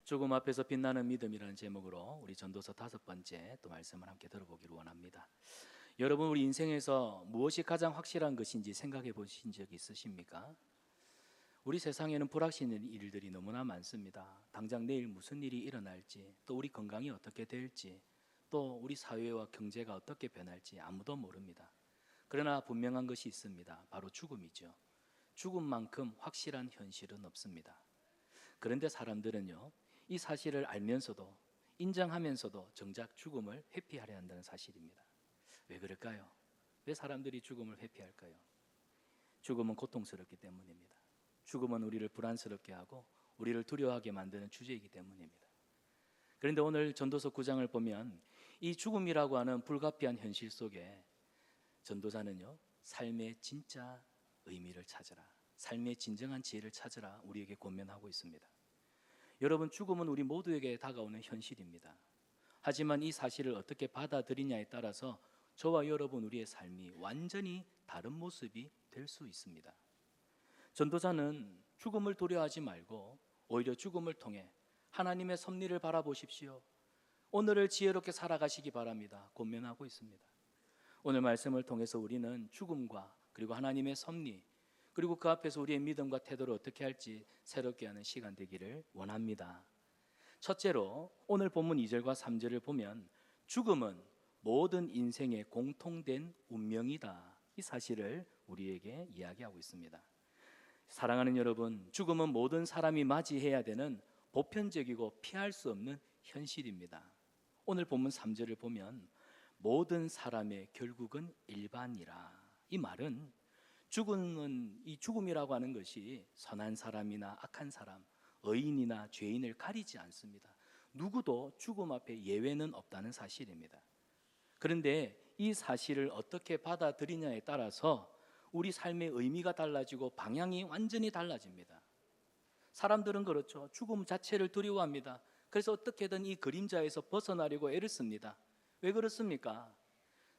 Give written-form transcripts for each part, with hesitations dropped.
죽음 앞에서 빛나는 믿음이라는 제목으로 우리 전도서 5번째 또 말씀을 함께 들어보기를 원합니다. 여러분, 우리 인생에서 무엇이 가장 확실한 것인지 생각해 보신 적 있으십니까? 우리 세상에는 불확실한 일들이 너무나 많습니다. 당장 내일 무슨 일이 일어날지, 또 우리 건강이 어떻게 될지, 또 우리 사회와 경제가 어떻게 변할지 아무도 모릅니다. 그러나 분명한 것이 있습니다. 바로 죽음이죠. 죽음만큼 확실한 현실은 없습니다. 그런데 사람들은요, 이 사실을 알면서도 인정하면서도 정작 죽음을 회피하려 한다는 사실입니다. 왜 그럴까요? 왜 사람들이 죽음을 회피할까요? 죽음은 고통스럽기 때문입니다. 죽음은 우리를 불안스럽게 하고 우리를 두려워하게 만드는 주제이기 때문입니다. 그런데 오늘 전도서 9장을 보면 이 죽음이라고 하는 불가피한 현실 속에 전도자는요, 삶의 진짜 의미를 찾으라, 삶의 진정한 지혜를 찾으라 우리에게 권면하고 있습니다. 여러분, 죽음은 우리 모두에게 다가오는 현실입니다. 하지만 이 사실을 어떻게 받아들이냐에 따라서 저와 여러분 우리의 삶이 완전히 다른 모습이 될 수 있습니다. 전도자는 죽음을 두려워하지 말고 오히려 죽음을 통해 하나님의 섭리를 바라보십시오. 오늘을 지혜롭게 살아가시기 바랍니다. 권면하고 있습니다. 오늘 말씀을 통해서 우리는 죽음과 그리고 하나님의 섭리, 그리고 그 앞에서 우리의 믿음과 태도를 어떻게 할지 새롭게 하는 시간 되기를 원합니다. 첫째로 오늘 본문 2절과 3절을 보면 죽음은 모든 인생의 공통된 운명이다, 이 사실을 우리에게 이야기하고 있습니다. 사랑하는 여러분, 죽음은 모든 사람이 맞이해야 되는 보편적이고 피할 수 없는 현실입니다. 오늘 본문 3절을 보면 모든 사람의 결국은 일반이라, 이 말은 죽음은, 이 죽음이라고 하는 것이 선한 사람이나 악한 사람, 의인이나 죄인을 가리지 않습니다. 누구도 죽음 앞에 예외는 없다는 사실입니다. 그런데 이 사실을 어떻게 받아들이냐에 따라서 우리 삶의 의미가 달라지고 방향이 완전히 달라집니다. 사람들은 그렇죠. 죽음 자체를 두려워합니다. 그래서 어떻게든 이 그림자에서 벗어나려고 애를 씁니다. 왜 그렇습니까?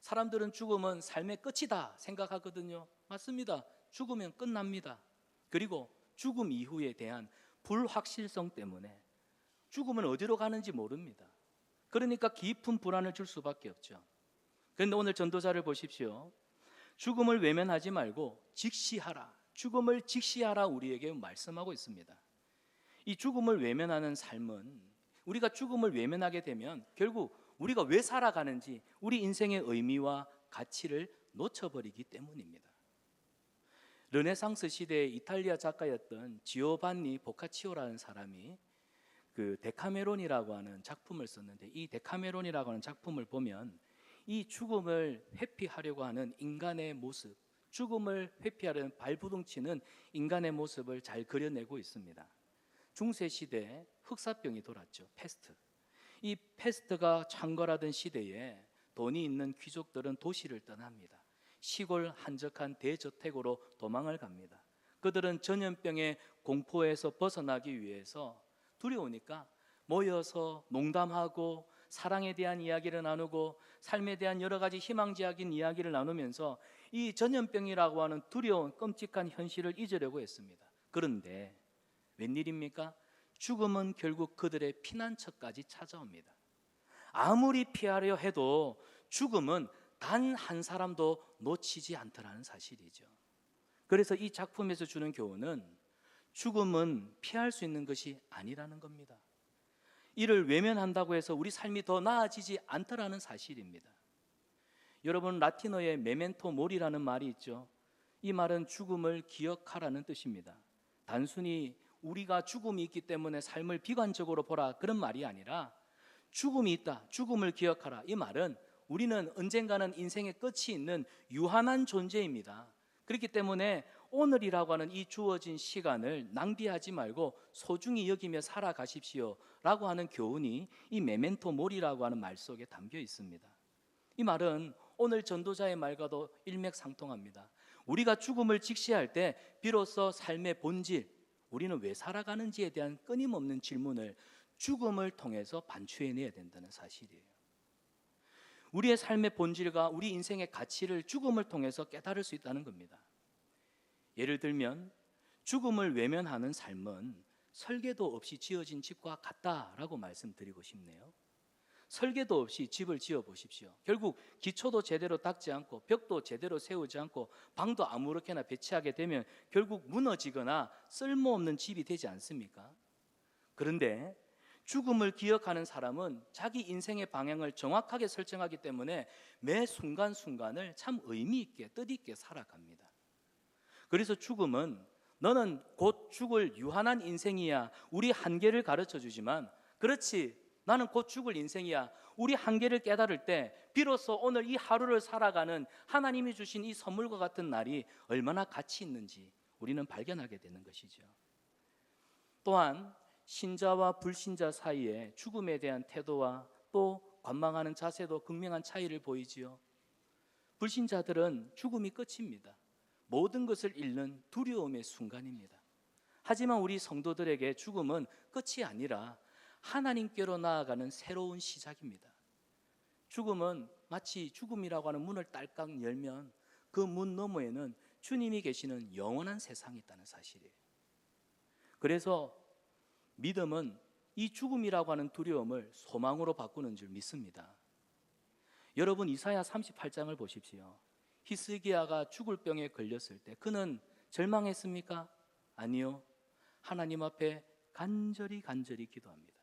사람들은 죽음은 삶의 끝이다 생각하거든요. 맞습니다. 죽으면 끝납니다. 그리고 죽음 이후에 대한 불확실성 때문에 죽음은 어디로 가는지 모릅니다. 그러니까 깊은 불안을 줄 수밖에 없죠. 그런데 오늘 전도자를 보십시오. 죽음을 외면하지 말고 직시하라, 죽음을 직시하라 우리에게 말씀하고 있습니다. 이 죽음을 외면하는 삶은, 우리가 죽음을 외면하게 되면 결국 우리가 왜 살아가는지, 우리 인생의 의미와 가치를 놓쳐버리기 때문입니다. 르네상스 시대의 이탈리아 작가였던 지오반니 보카치오라는 사람이 그 데카메론이라고 하는 작품을 썼는데, 이 데카메론이라고 하는 작품을 보면 이 죽음을 회피하려고 하는 인간의 모습, 죽음을 회피하려는 발부둥치는 인간의 모습을 잘 그려내고 있습니다. 중세 시대에 흑사병이 돌았죠. 패스트. 이 패스트가 창궐하던 시대에 돈이 있는 귀족들은 도시를 떠납니다. 시골 한적한 대저택으로 도망을 갑니다. 그들은 전염병의 공포에서 벗어나기 위해서 두려우니까 모여서 농담하고 사랑에 대한 이야기를 나누고 삶에 대한 여러 가지 희망지향인 이야기를 나누면서 이 전염병이라고 하는 두려운 끔찍한 현실을 잊으려고 했습니다. 그런데 웬일입니까? 죽음은 결국 그들의 피난처까지 찾아옵니다. 아무리 피하려 해도 죽음은 단 한 사람도 놓치지 않더라는 사실이죠. 그래서 이 작품에서 주는 교훈은 죽음은 피할 수 있는 것이 아니라는 겁니다. 이를 외면한다고 해서 우리 삶이 더 나아지지 않더라는 사실입니다. 여러분, 라틴어에 메멘토 모리라는 말이 있죠. 이 말은 죽음을 기억하라는 뜻입니다. 단순히 우리가 죽음이 있기 때문에 삶을 비관적으로 보라, 그런 말이 아니라 죽음이 있다, 죽음을 기억하라, 이 말은 우리는 언젠가는 인생의 끝이 있는 유한한 존재입니다. 그렇기 때문에 오늘이라고 하는 이 주어진 시간을 낭비하지 말고 소중히 여기며 살아가십시오 라고 하는 교훈이 이 메멘토 모리라고 하는 말 속에 담겨 있습니다. 이 말은 오늘 전도자의 말과도 일맥상통합니다. 우리가 죽음을 직시할 때 비로소 삶의 본질, 우리는 왜 살아가는지에 대한 끊임없는 질문을 죽음을 통해서 반추해내야 된다는 사실이에요. 우리의 삶의 본질과 우리 인생의 가치를 죽음을 통해서 깨달을 수 있다는 겁니다. 예를 들면 죽음을 외면하는 삶은 설계도 없이 지어진 집과 같다라고 말씀드리고 싶네요. 설계도 없이 집을 지어 보십시오. 결국 기초도 제대로 닦지 않고 벽도 제대로 세우지 않고 방도 아무렇게나 배치하게 되면 결국 무너지거나 쓸모없는 집이 되지 않습니까? 그런데 죽음을 기억하는 사람은 자기 인생의 방향을 정확하게 설정하기 때문에 매 순간순간을 참 의미 있게 뜻있게 살아갑니다. 그래서 죽음은 너는 곧 죽을 유한한 인생이야, 우리 한계를 가르쳐 주지만, 그렇지, 나는 곧 죽을 인생이야, 우리 한계를 깨달을 때 비로소 오늘 이 하루를 살아가는 하나님이 주신 이 선물과 같은 날이 얼마나 가치 있는지 우리는 발견하게 되는 것이죠. 또한 신자와 불신자 사이에 죽음에 대한 태도와 또 관망하는 자세도 극명한 차이를 보이지요. 불신자들은 죽음이 끝입니다. 모든 것을 잃는 두려움의 순간입니다. 하지만 우리 성도들에게 죽음은 끝이 아니라 하나님께로 나아가는 새로운 시작입니다. 죽음은 마치 죽음이라고 하는 문을 딸깍 열면 그 문 너머에는 주님이 계시는 영원한 세상이 있다는 사실이에요. 그래서 믿음은 이 죽음이라고 하는 두려움을 소망으로 바꾸는 줄 믿습니다. 여러분, 이사야 38장을 보십시오. 히스기야가 죽을 병에 걸렸을 때 그는 절망했습니까? 아니요. 하나님 앞에 간절히 기도합니다.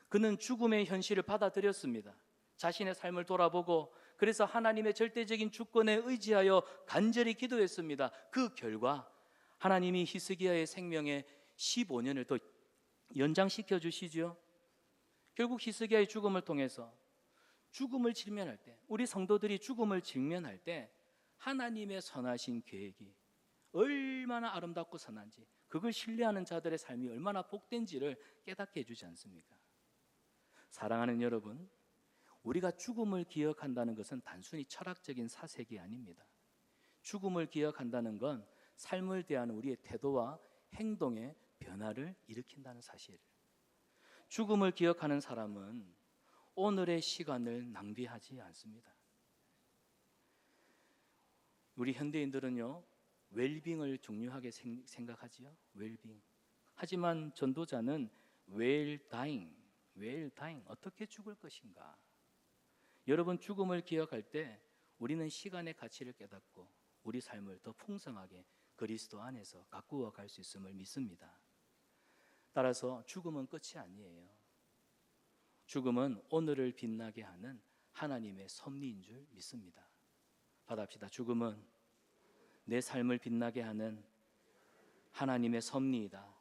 그는 죽음의 현실을 받아들였습니다. 자신의 삶을 돌아보고 그래서 하나님의 절대적인 주권에 의지하여 간절히 기도했습니다. 그 결과 하나님이 히스기야의 생명에 15년을 더 연장시켜 주시죠. 결국 히스기야의 죽음을 통해서 죽음을 직면할 때, 우리 성도들이 죽음을 직면할 때 하나님의 선하신 계획이 얼마나 아름답고 선한지, 그걸 신뢰하는 자들의 삶이 얼마나 복된지를 깨닫게 해주지 않습니까? 사랑하는 여러분, 우리가 죽음을 기억한다는 것은 단순히 철학적인 사색이 아닙니다. 죽음을 기억한다는 건 삶을 대하는 우리의 태도와 행동의 변화를 일으킨다는 사실. 죽음을 기억하는 사람은 오늘의 시간을 낭비하지 않습니다. 우리 현대인들은요, 웰빙을 중요하게 생각하지요. 웰빙. 하지만 전도자는 웰다잉, 어떻게 죽을 것인가. 여러분, 죽음을 기억할 때 우리는 시간의 가치를 깨닫고 우리 삶을 더 풍성하게 그리스도 안에서 가꾸어 갈 수 있음을 믿습니다. 따라서 죽음은 끝이 아니에요. 죽음은 오늘을 빛나게 하는 하나님의 섭리인 줄 믿습니다. 받아봅시다. 죽음은 내 삶을 빛나게 하는 하나님의 섭리이다.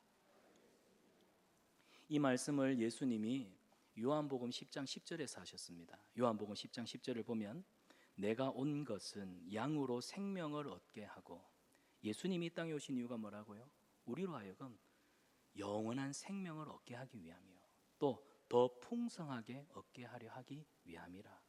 이 말씀을 예수님이 요한복음 10장 10절에서 하셨습니다. 요한복음 10장 10절을 보면 내가 온 것은 양으로 생명을 얻게 하고, 예수님이 이 땅에 오신 이유가 뭐라고요? 우리로 하여금 영원한 생명을 얻게 하기 위함이요, 또 더 풍성하게 얻게 하려 하기 위함이라.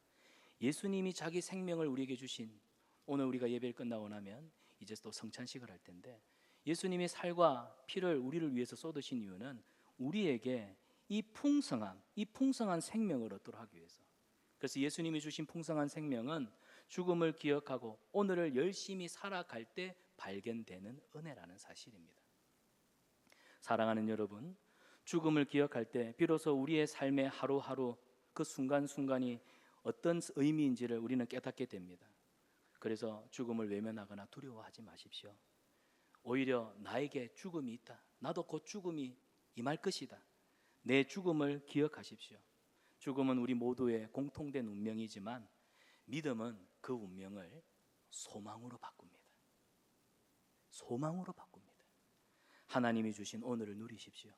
예수님이 자기 생명을 우리에게 주신, 오늘 우리가 예배를 끝나고 나면 이제 또 성찬식을 할 텐데, 예수님의 살과 피를 우리를 위해서 쏟으신 이유는 우리에게 이 풍성한 생명을 얻도록 하기 위해서. 그래서 예수님이 주신 풍성한 생명은 죽음을 기억하고 오늘을 열심히 살아갈 때 발견되는 은혜라는 사실입니다. 사랑하는 여러분, 죽음을 기억할 때 비로소 우리의 삶의 하루하루 그 순간순간이 어떤 의미인지를 우리는 깨닫게 됩니다. 그래서 죽음을 외면하거나 두려워하지 마십시오. 오히려 나에게 죽음이 있다, 나도 곧 죽음이 임할 것이다, 내 죽음을 기억하십시오. 죽음은 우리 모두의 공통된 운명이지만 믿음은 그 운명을 소망으로 바꿉니다. 소망으로 바꿉니다. 하나님이 주신 오늘을 누리십시오.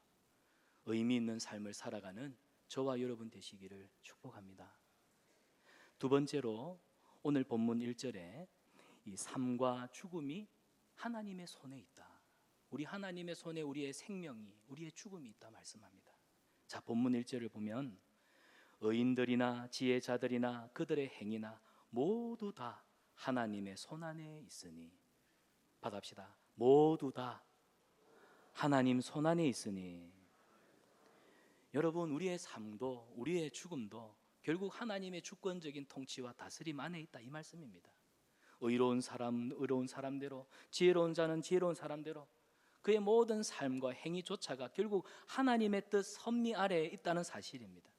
의미 있는 삶을 살아가는 저와 여러분 되시기를 축복합니다. 두 번째로 오늘 본문 1절에 이 삶과 죽음이 하나님의 손에 있다, 우리 하나님의 손에 우리의 생명이, 우리의 죽음이 있다 말씀합니다. 자, 본문 1절을 보면 의인들이나 지혜자들이나 그들의 행위나 모두 다 하나님의 손 안에 있으니. 받아봅시다. 모두 다 하나님 손 안에 있으니. 여러분, 우리의 삶도 우리의 죽음도 결국 하나님의 주권적인 통치와 다스림 안에 있다, 이 말씀입니다. 의로운 사람 의로운 사람대로, 지혜로운 자는 지혜로운 사람대로, 그의 모든 삶과 행위조차가 결국 하나님의 뜻 섭리 아래에 있다는 사실입니다.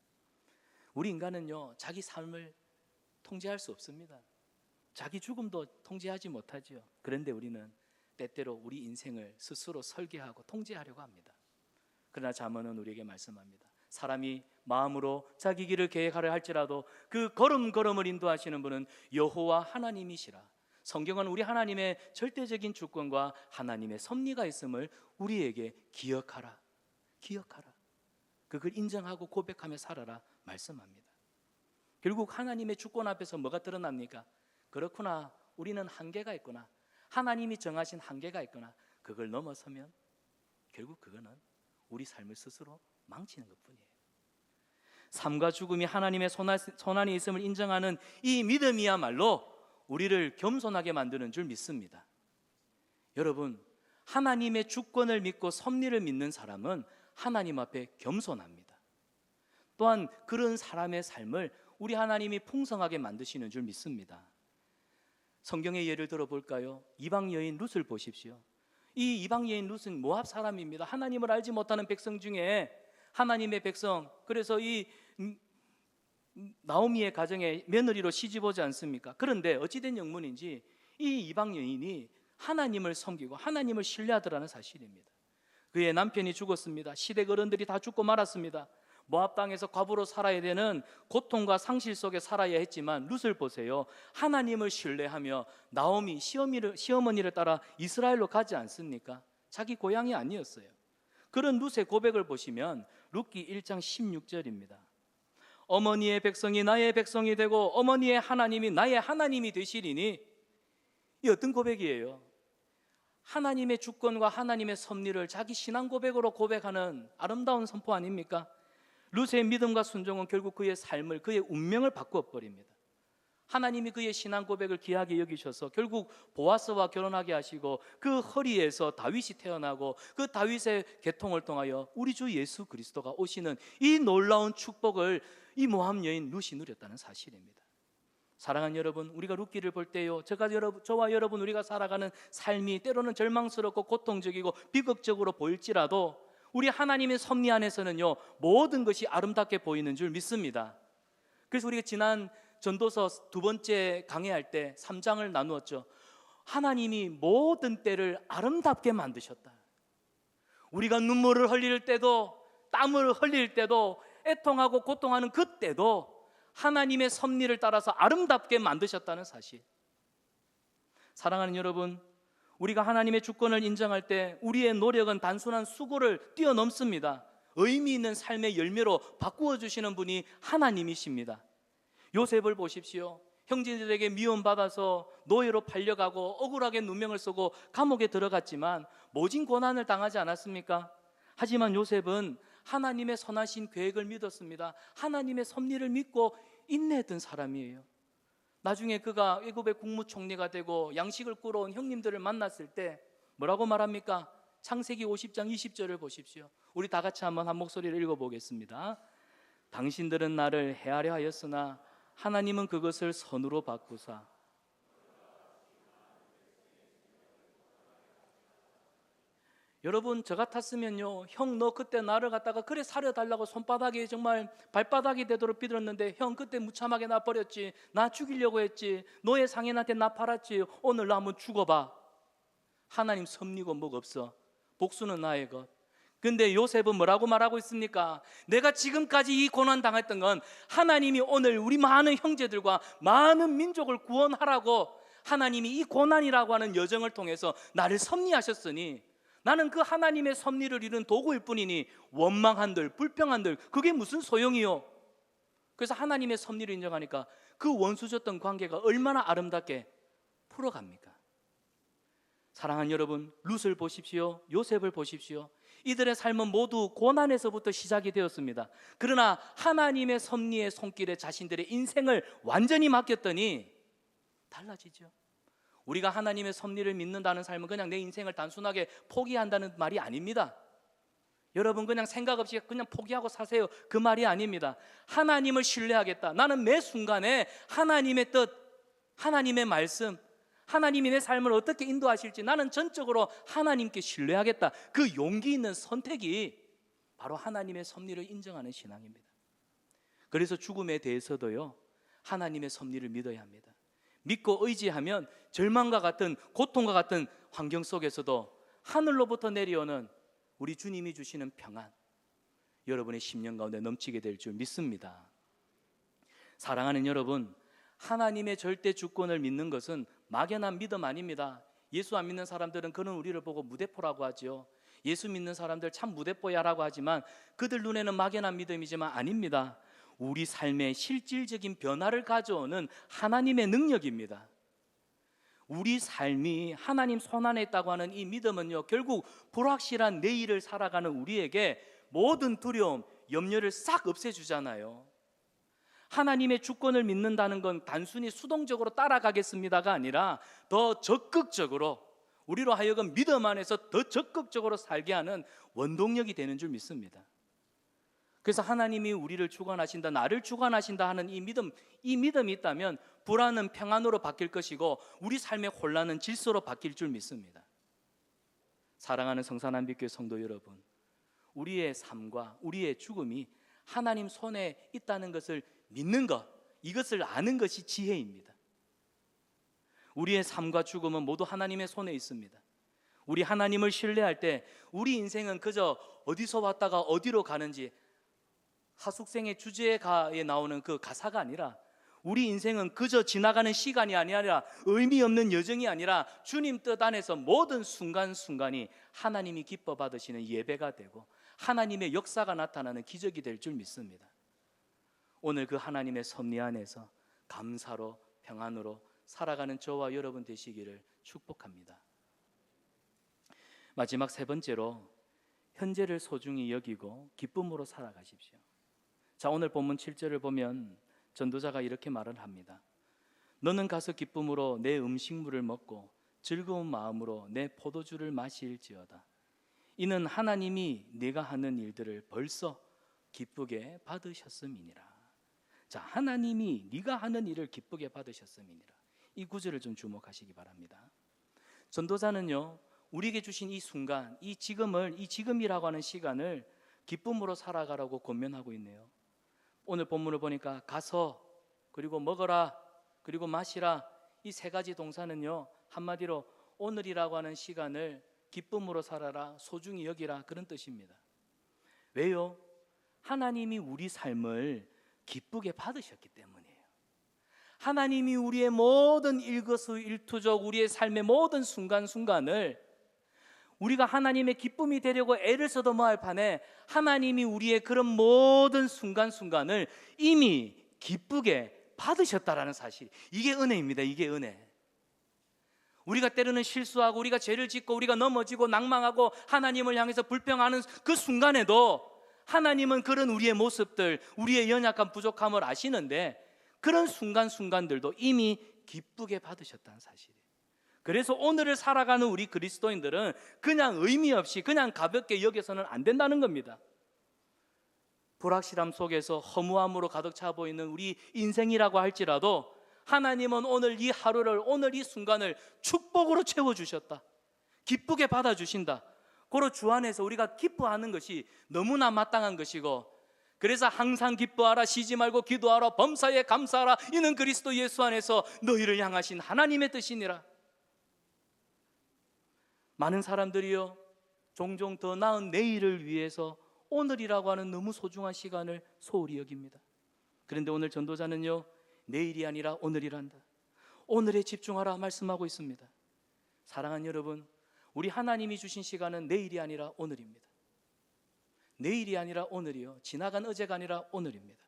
우리 인간은요, 자기 삶을 통제할 수 없습니다. 자기 죽음도 통제하지 못하지요. 그런데 우리는 때때로 우리 인생을 스스로 설계하고 통제하려고 합니다. 그러나 잠언은 우리에게 말씀합니다. 사람이 마음으로 자기 길을 계획하려 할지라도 그 걸음걸음을 인도하시는 분은 여호와 하나님이시라. 성경은 우리 하나님의 절대적인 주권과 하나님의 섭리가 있음을 우리에게 기억하라. 그걸 인정하고 고백하며 살아라 말씀합니다. 결국 하나님의 주권 앞에서 뭐가 드러납니까? 그렇구나, 우리는 한계가 있구나, 하나님이 정하신 한계가 있구나. 그걸 넘어서면 결국 그거는 우리 삶을 스스로 망치는 것뿐이에요. 삶과 죽음이 하나님의 손안에 있음을 인정하는 이 믿음이야말로 우리를 겸손하게 만드는 줄 믿습니다. 여러분, 하나님의 주권을 믿고 섭리를 믿는 사람은 하나님 앞에 겸손합니다. 또한 그런 사람의 삶을 우리 하나님이 풍성하게 만드시는 줄 믿습니다. 성경의 예를 들어볼까요? 이방 여인 룻을 보십시오. 이 이방 여인 룻은 모압 사람입니다. 하나님을 알지 못하는 백성 중에 하나님의 백성, 그래서 이 나오미의 가정에 며느리로 시집 오지 않습니까? 그런데 어찌된 영문인지 이 이방 여인이 하나님을 섬기고 하나님을 신뢰하더라는 사실입니다. 그의 남편이 죽었습니다. 시댁 어른들이 다 죽고 말았습니다. 모압 땅에서 과부로 살아야 되는 고통과 상실 속에 살아야 했지만 룻을 보세요. 하나님을 신뢰하며 나오미 시어머니를 따라 이스라엘로 가지 않습니까? 자기 고향이 아니었어요. 그런 룻의 고백을 보시면 룻기 1장 16절입니다. 어머니의 백성이 나의 백성이 되고 어머니의 하나님이 나의 하나님이 되시리니. 이 어떤 고백이에요? 하나님의 주권과 하나님의 섭리를 자기 신앙 고백으로 고백하는 아름다운 선포 아닙니까? 룻의 믿음과 순종은 결국 그의 삶을, 그의 운명을 바꾸어버립니다. 하나님이 그의 신앙 고백을 귀하게 여기셔서 결국 보아스와 결혼하게 하시고 그 허리에서 다윗이 태어나고 그 다윗의 계통을 통하여 우리 주 예수 그리스도가 오시는 이 놀라운 축복을 이 모압 여인 룻이 누렸다는 사실입니다. 사랑하는 여러분, 우리가 룻기를 볼 때요, 저와 여러분 우리가 살아가는 삶이 때로는 절망스럽고 고통적이고 비극적으로 보일지라도 우리 하나님의 섭리 안에서는요, 모든 것이 아름답게 보이는 줄 믿습니다. 그래서 우리가 지난 전도서 두 번째 강해할 때 3장을 나누었죠. 하나님이 모든 때를 아름답게 만드셨다. 우리가 눈물을 흘릴 때도, 땀을 흘릴 때도, 애통하고 고통하는 그때도 하나님의 섭리를 따라서 아름답게 만드셨다는 사실. 사랑하는 여러분, 우리가 하나님의 주권을 인정할 때 우리의 노력은 단순한 수고를 뛰어넘습니다. 의미 있는 삶의 열매로 바꾸어 주시는 분이 하나님이십니다. 요셉을 보십시오. 형제들에게 미움받아서 노예로 팔려가고 억울하게 누명을 쓰고 감옥에 들어갔지만 모진 고난을 당하지 않았습니까? 하지만 요셉은 하나님의 선하신 계획을 믿었습니다. 하나님의 섭리를 믿고 인내했던 사람이에요. 나중에 그가 애굽의 국무총리가 되고 양식을 꾸러 온 형님들을 만났을 때 뭐라고 말합니까? 창세기 50장 20절을 보십시오. 우리 다 같이 한번 한 목소리를 읽어보겠습니다. 당신들은 나를 해하려 하였으나 하나님은 그것을 선으로 바꾸사. 여러분, 저 같았으면요, 형 너 그때 나를 갖다가 그래 살려달라고 손바닥에 정말 발바닥이 되도록 삐들었는데 형 그때 무참하게 나 버렸지, 나 죽이려고 했지, 너의 상인한테 나 팔았지, 오늘 나 한번 죽어봐. 하나님 섭리고 뭐가 없어. 복수는 나의 것. 근데 요셉은 뭐라고 말하고 있습니까? 내가 지금까지 이 고난 당했던 건 하나님이 오늘 우리 많은 형제들과 많은 민족을 구원하라고 하나님이 이 고난이라고 하는 여정을 통해서 나를 섭리하셨으니 나는 그 하나님의 섭리를 이룬 도구일 뿐이니 원망한들 불평한들 그게 무슨 소용이요? 그래서 하나님의 섭리를 인정하니까 그 원수졌던 관계가 얼마나 아름답게 풀어갑니까? 사랑하는 여러분, 룻을 보십시오. 요셉을 보십시오. 이들의 삶은 모두 고난에서부터 시작이 되었습니다. 그러나 하나님의 섭리의 손길에 자신들의 인생을 완전히 맡겼더니 달라지죠. 우리가 하나님의 섭리를 믿는다는 삶은 그냥 내 인생을 단순하게 포기한다는 말이 아닙니다. 여러분, 그냥 생각 없이 그냥 포기하고 사세요, 그 말이 아닙니다. 하나님을 신뢰하겠다. 나는 매 순간에 하나님의 뜻, 하나님의 말씀, 하나님이 내 삶을 어떻게 인도하실지 나는 전적으로 하나님께 신뢰하겠다. 그 용기 있는 선택이 바로 하나님의 섭리를 인정하는 신앙입니다. 그래서 죽음에 대해서도요, 하나님의 섭리를 믿어야 합니다. 믿고 의지하면 절망과 같은, 고통과 같은 환경 속에서도 하늘로부터 내려오는 우리 주님이 주시는 평안, 여러분의 심령 가운데 넘치게 될 줄 믿습니다. 사랑하는 여러분, 하나님의 절대 주권을 믿는 것은 막연한 믿음 아닙니다. 예수 안 믿는 사람들은 그는 우리를 보고 무대포라고 하죠. 예수 믿는 사람들 참 무대포야라고 하지만 그들 눈에는 막연한 믿음이지만 아닙니다. 우리 삶의 실질적인 변화를 가져오는 하나님의 능력입니다. 우리 삶이 하나님 손안에 있다고 하는 이 믿음은요, 결국 불확실한 내일을 살아가는 우리에게 모든 두려움, 염려를 싹 없애주잖아요. 하나님의 주권을 믿는다는 건 단순히 수동적으로 따라가겠습니다가 아니라 더 적극적으로, 우리로 하여금 믿음 안에서 더 적극적으로 살게 하는 원동력이 되는 줄 믿습니다. 그래서 하나님이 우리를 주관하신다, 나를 주관하신다 하는 이 믿음이 있다면 불안은 평안으로 바뀔 것이고 우리 삶의 혼란은 질서로 바뀔 줄 믿습니다. 사랑하는 성산한빛교회 성도 여러분, 우리의 삶과 우리의 죽음이 하나님 손에 있다는 것을 믿는 것, 이것을 아는 것이 지혜입니다. 우리의 삶과 죽음은 모두 하나님의 손에 있습니다. 우리 하나님을 신뢰할 때 우리 인생은 그저 어디서 왔다가 어디로 가는지, 하숙생의 주제가에 나오는 그 가사가 아니라, 우리 인생은 그저 지나가는 시간이 아니라, 의미 없는 여정이 아니라 주님 뜻 안에서 모든 순간순간이 하나님이 기뻐 받으시는 예배가 되고 하나님의 역사가 나타나는 기적이 될 줄 믿습니다. 오늘 그 하나님의 섭리 안에서 감사로 평안으로 살아가는 저와 여러분 되시기를 축복합니다. 마지막 세 번째로, 현재를 소중히 여기고 기쁨으로 살아가십시오. 자, 오늘 본문 7절을 보면 전도자가 이렇게 말을 합니다. 너는 가서 기쁨으로 내 음식물을 먹고 즐거운 마음으로 내 포도주를 마실지어다. 이는 하나님이 네가 하는 일들을 벌써 기쁘게 받으셨음이니라. 자, 하나님이 네가 하는 일을 기쁘게 받으셨음이니라. 이 구절을 좀 주목하시기 바랍니다. 전도자는요, 우리에게 주신 이 순간, 이 지금이라고 하는 시간을 기쁨으로 살아가라고 권면하고 있네요. 오늘 본문을 보니까 가서, 그리고 먹어라, 그리고 마시라, 이 세 가지 동사는요, 한마디로 오늘이라고 하는 시간을 기쁨으로 살아라, 소중히 여기라, 그런 뜻입니다. 왜요? 하나님이 우리 삶을 기쁘게 받으셨기 때문이에요. 하나님이 우리의 모든 일거수일투족, 우리의 삶의 모든 순간순간을 우리가 하나님의 기쁨이 되려고 애를 써도 뭐할 판에 하나님이 우리의 그런 모든 순간순간을 이미 기쁘게 받으셨다라는 사실, 이게 은혜입니다. 이게 은혜. 우리가 때로는 실수하고 우리가 죄를 짓고 우리가 넘어지고 낭망하고 하나님을 향해서 불평하는 그 순간에도 하나님은 그런 우리의 모습들, 우리의 연약한 부족함을 아시는데 그런 순간순간들도 이미 기쁘게 받으셨다는 사실이에요. 그래서 오늘을 살아가는 우리 그리스도인들은 그냥 의미 없이 그냥 가볍게 여겨서는 안 된다는 겁니다. 불확실함 속에서 허무함으로 가득 차 보이는 우리 인생이라고 할지라도 하나님은 오늘 이 하루를, 오늘 이 순간을 축복으로 채워주셨다, 기쁘게 받아주신다. 고로 주 안에서 우리가 기뻐하는 것이 너무나 마땅한 것이고, 그래서 항상 기뻐하라, 쉬지 말고 기도하라, 범사에 감사하라, 이는 그리스도 예수 안에서 너희를 향하신 하나님의 뜻이니라. 많은 사람들이요, 종종 더 나은 내일을 위해서 오늘이라고 하는 너무 소중한 시간을 소홀히 여깁니다. 그런데 오늘 전도자는요, 내일이 아니라 오늘이란다, 오늘에 집중하라 말씀하고 있습니다. 사랑하는 여러분, 우리 하나님이 주신 시간은 내일이 아니라 오늘입니다. 내일이 아니라 오늘이요, 지나간 어제가 아니라 오늘입니다.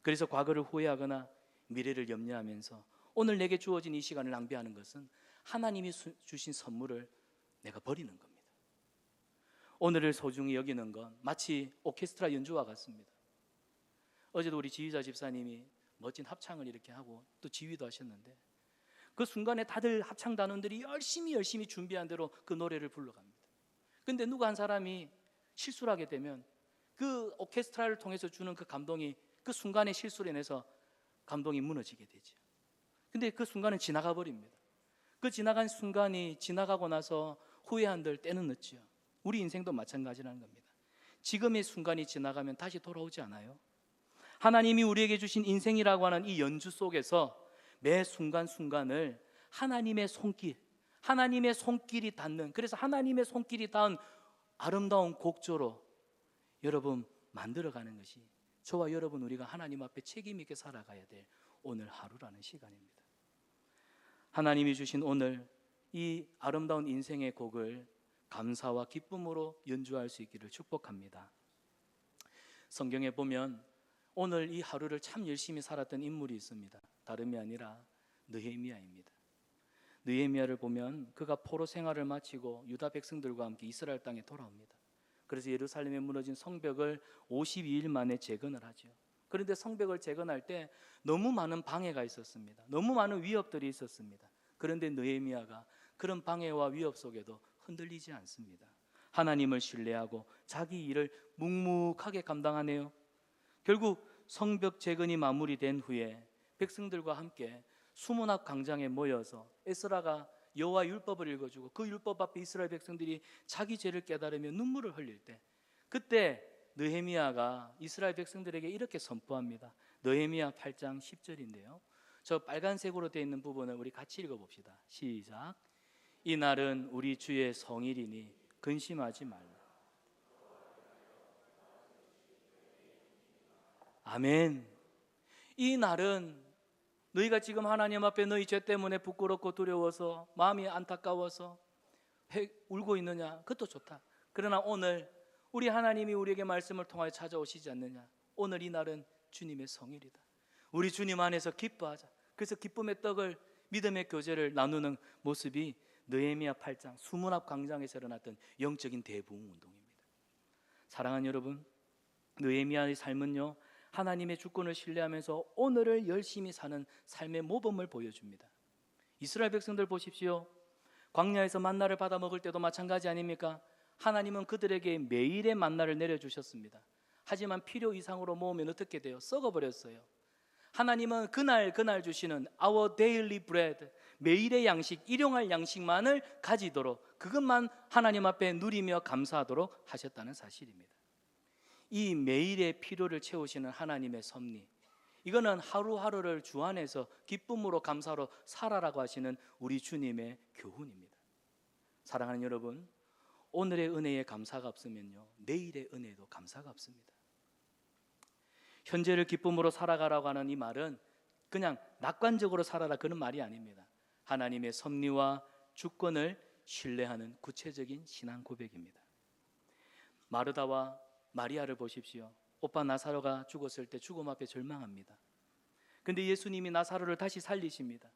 그래서 과거를 후회하거나 미래를 염려하면서 오늘 내게 주어진 이 시간을 낭비하는 것은 하나님이 주신 선물을 내가 버리는 겁니다. 오늘을 소중히 여기는 건 마치 오케스트라 연주와 같습니다. 어제도 우리 지휘자 집사님이 멋진 합창을 이렇게 하고 또 지휘도 하셨는데, 그 순간에 다들 합창단원들이 열심히 준비한 대로 그 노래를 불러갑니다. 근데 누구 한 사람이 실수를 하게 되면 그 오케스트라를 통해서 주는 그 감동이 그 순간에 실수를 인해서 감동이 무너지게 되죠. 근데 그 순간은 지나가 버립니다. 그 지나간 순간이 지나가고 나서 후회한들 때는 늦지요. 우리 인생도 마찬가지라는 겁니다. 지금의 순간이 지나가면 다시 돌아오지 않아요. 하나님이 우리에게 주신 인생이라고 하는 이 연주 속에서 매 순간순간을 하나님의 손길이 닿는, 그래서 하나님의 손길이 닿은 아름다운 곡조로 여러분 만들어가는 것이 저와 여러분 우리가 하나님 앞에 책임 있게 살아가야 될 오늘 하루라는 시간입니다. 하나님이 주신 오늘 이 아름다운 인생의 곡을 감사와 기쁨으로 연주할 수 있기를 축복합니다. 성경에 보면 오늘 이 하루를 참 열심히 살았던 인물이 있습니다. 다름이 아니라 느헤미야입니다. 느헤미야를 보면 그가 포로 생활을 마치고 유다 백성들과 함께 이스라엘 땅에 돌아옵니다. 그래서 예루살렘에 무너진 성벽을 52일 만에 재건을 하죠. 그런데 성벽을 재건할 때 너무 많은 방해가 있었습니다. 너무 많은 위협들이 있었습니다. 그런데 느헤미야가 그런 방해와 위협 속에도 흔들리지 않습니다. 하나님을 신뢰하고 자기 일을 묵묵하게 감당하네요. 결국 성벽 재건이 마무리된 후에 백성들과 함께 수문학 광장에 모여서 에스라가 여호와 율법을 읽어주고 그 율법 앞에 이스라엘 백성들이 자기 죄를 깨달으며 눈물을 흘릴 때, 그때 느헤미야가 이스라엘 백성들에게 이렇게 선포합니다. 느헤미야 8장 10절인데요. 저 빨간색으로 되어 있는 부분을 우리 같이 읽어봅시다. 시작. 이날은 우리 주의 성일이니 근심하지 말라. 아멘. 이 날은 너희가 지금 하나님 앞에 너희 죄 때문에 부끄럽고 두려워서 마음이 안타까워서 울고 있느냐? 그것도 좋다. 그러나 오늘 우리 하나님이 우리에게 말씀을 통하여 찾아오시지 않느냐? 오늘 이 날은 주님의 성일이다. 우리 주님 안에서 기뻐하자. 그래서 기쁨의 떡을, 믿음의 교제를 나누는 모습이 느헤미야 8장 수문앞 광장에서 일어났던 영적인 대부흥 운동입니다. 사랑하는 여러분, 느헤미야의 삶은요, 하나님의 주권을 신뢰하면서 오늘을 열심히 사는 삶의 모범을 보여줍니다. 이스라엘 백성들 보십시오. 광야에서 만나를 받아 먹을 때도 마찬가지 아닙니까? 하나님은 그들에게 매일의 만나를 내려주셨습니다. 하지만 필요 이상으로 모으면 어떻게 돼요? 썩어버렸어요. 하나님은 그날 주시는 our daily bread, 매일의 양식, 일용할 양식만을 가지도록, 그것만 하나님 앞에 누리며 감사하도록 하셨다는 사실입니다. 이 매일의 필요를 채우시는 하나님의 섭리, 이거는 하루하루를 주 안에서 기쁨으로 감사로 살아라고 하시는 우리 주님의 교훈입니다. 사랑하는 여러분, 오늘의 은혜에 감사가 없으면요, 내일의 은혜도 감사가 없습니다. 현재를 기쁨으로 살아가라고 하는 이 말은 그냥 낙관적으로 살아라 그런 말이 아닙니다. 하나님의 섭리와 주권을 신뢰하는 구체적인 신앙 고백입니다. 마르다와 마리아를 보십시오. 오빠 나사로가 죽었을 때 죽음 앞에 절망합니다. 근데 예수님이 나사로를 다시 살리십니다.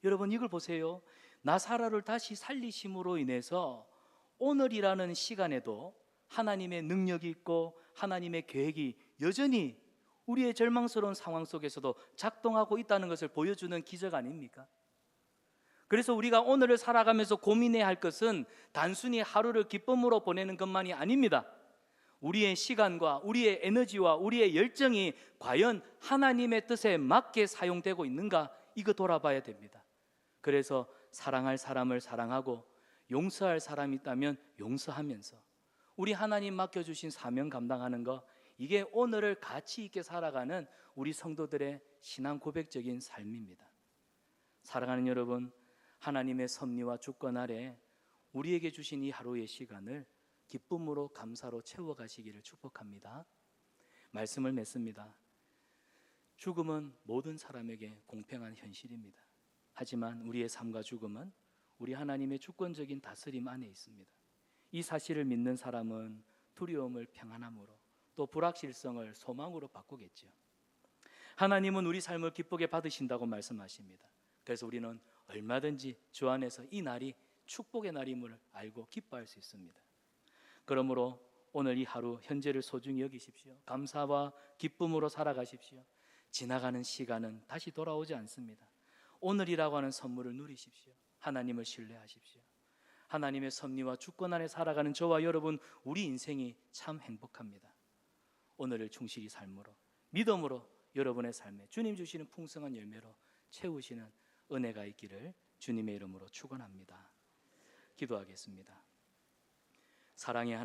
여러분 이걸 보세요. 나사로를 다시 살리심으로 인해서 오늘이라는 시간에도 하나님의 능력이 있고 하나님의 계획이 여전히 우리의 절망스러운 상황 속에서도 작동하고 있다는 것을 보여주는 기적 아닙니까? 그래서 우리가 오늘을 살아가면서 고민해야 할 것은 단순히 하루를 기쁨으로 보내는 것만이 아닙니다. 우리의 시간과 우리의 에너지와 우리의 열정이 과연 하나님의 뜻에 맞게 사용되고 있는가, 이거 돌아봐야 됩니다. 그래서 사랑할 사람을 사랑하고 용서할 사람이 있다면 용서하면서 우리 하나님 맡겨주신 사명 감당하는 거, 이게 오늘을 가치 있게 살아가는 우리 성도들의 신앙 고백적인 삶입니다. 사랑하는 여러분, 하나님의 섭리와 주권 아래 우리에게 주신 이 하루의 시간을 기쁨으로 감사로 채워가시기를 축복합니다. 말씀을 맺습니다. 죽음은 모든 사람에게 공평한 현실입니다. 하지만 우리의 삶과 죽음은 우리 하나님의 주권적인 다스림 안에 있습니다. 이 사실을 믿는 사람은 두려움을 평안함으로, 또 불확실성을 소망으로 바꾸겠죠. 하나님은 우리 삶을 기쁘게 받으신다고 말씀하십니다. 그래서 우리는 얼마든지 주 안에서 이 날이 축복의 날임을 알고 기뻐할 수 있습니다. 그러므로 오늘 이 하루 현재를 소중히 여기십시오. 감사와 기쁨으로 살아가십시오. 지나가는 시간은 다시 돌아오지 않습니다. 오늘이라고 하는 선물을 누리십시오. 하나님을 신뢰하십시오. 하나님의 섭리와 주권 안에 살아가는 저와 여러분, 우리 인생이 참 행복합니다. 오늘을 충실히 삶으로, 믿음으로 여러분의 삶에 주님 주시는 풍성한 열매로 채우시는 은혜가 있기를 주님의 이름으로 축원합니다. 기도하겠습니다. 사랑의 하나님,